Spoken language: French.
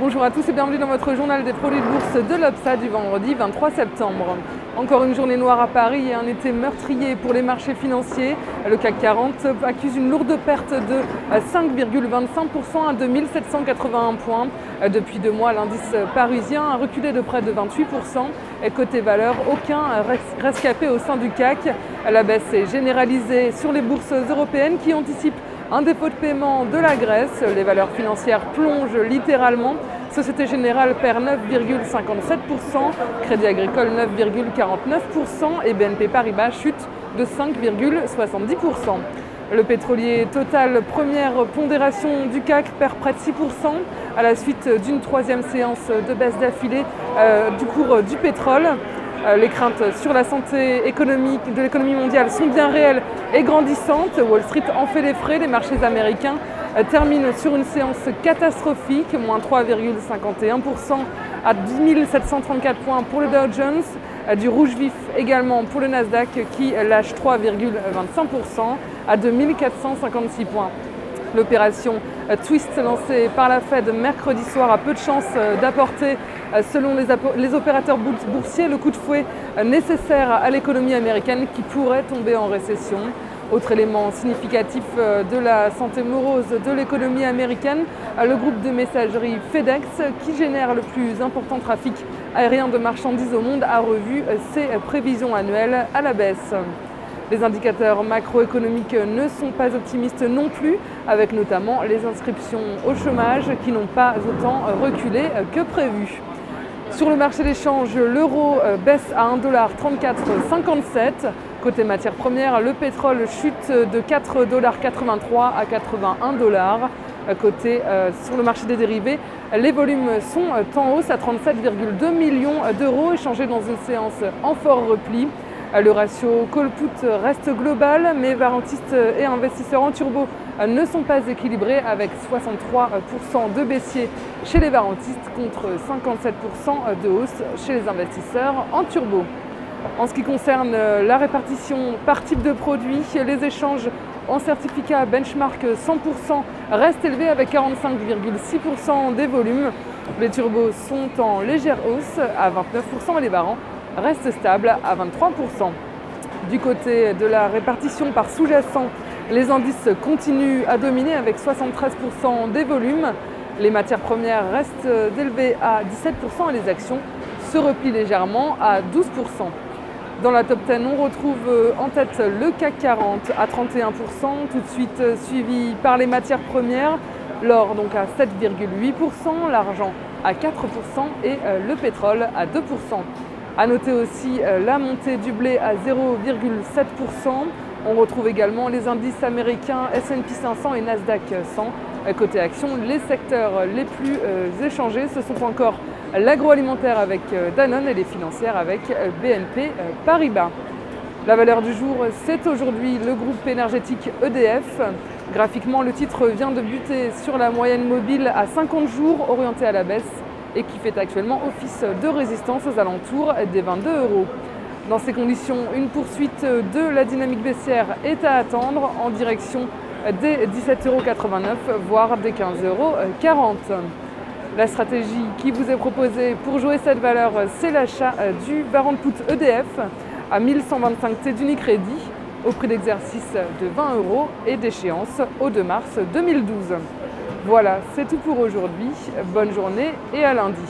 Bonjour à tous et bienvenue dans votre journal des produits de bourse de l'Obsa du vendredi 23 septembre. Encore une journée noire à Paris et un été meurtrier pour les marchés financiers. Le CAC 40 accuse une lourde perte de 5,25% à 2781 points. Depuis 2 mois, l'indice parisien a reculé de près de 28%. Et côté valeur, aucun rescapé au sein du CAC. La baisse est généralisée sur les bourses européennes qui anticipent un dépôt de paiement de la Grèce. Les valeurs financières plongent littéralement. Société Générale perd 9,57%, Crédit Agricole 9,49% et BNP Paribas chute de 5,70%. Le pétrolier Total, première pondération du CAC, perd près de 6% à la suite d'une 3e séance de baisse d'affilée du cours du pétrole. Les craintes sur la santé économique de l'économie mondiale sont bien réelles et grandissantes. Wall Street en fait les frais. Les marchés américains terminent sur une séance catastrophique, moins 3,51% à 10 734 points pour le Dow Jones. Du rouge vif également pour le Nasdaq qui lâche 3,25% à 2456 points. L'opération Twist lancée par la Fed mercredi soir a peu de chances d'apporter, selon les opérateurs boursiers, le coup de fouet nécessaire à l'économie américaine qui pourrait tomber en récession. Autre élément significatif de la santé morose de l'économie américaine, le groupe de messagerie FedEx, qui génère le plus important trafic aérien de marchandises au monde, a revu ses prévisions annuelles à la baisse. Les indicateurs macroéconomiques ne sont pas optimistes non plus, avec notamment les inscriptions au chômage qui n'ont pas autant reculé que prévu. Sur le marché des changes, l'euro baisse à 1,3457 $. Côté matières premières, le pétrole chute de 4,83 $ à 81 $. Sur le marché des dérivés, les volumes sont en hausse à 37,2 millions d'euros, échangés dans une séance en fort repli. Le ratio call-put reste global, mais varentistes et investisseurs en turbo ne sont pas équilibrés, avec 63% de baissier chez les varentistes contre 57% de hausse chez les investisseurs en turbo. En ce qui concerne la répartition par type de produit, les échanges en certificat benchmark 100% restent élevés avec 45,6% des volumes. Les turbos sont en légère hausse à 29% et les varants restent stables à 23%. Du côté de la répartition par sous-jacent, les indices continuent à dominer avec 73% des volumes. Les matières premières restent élevées à 17% et les actions se replient légèrement à 12%. Dans la top 10, on retrouve en tête le CAC 40 à 31%, tout de suite suivi par les matières premières, l'or donc à 7,8%, l'argent à 4% et le pétrole à 2%. A noter aussi la montée du blé à 0,7%. On retrouve également les indices américains S&P 500 et Nasdaq 100. Côté action, les secteurs les plus échangés, ce sont encore l'agroalimentaire avec Danone et les financières avec BNP Paribas. La valeur du jour, c'est aujourd'hui le groupe énergétique EDF. Graphiquement, le titre vient de buter sur la moyenne mobile à 50 jours, orientée à la baisse, et qui fait actuellement office de résistance aux alentours des 22 €. Dans ces conditions, une poursuite de la dynamique baissière est à attendre en direction des 17,89 €, voire des 15,40 €. La stratégie qui vous est proposée pour jouer cette valeur, c'est l'achat du warrant put EDF à 1125 T d'Unicredit au prix d'exercice de 20 € et d'échéance au 2 mars 2012. Voilà, c'est tout pour aujourd'hui. Bonne journée et à lundi.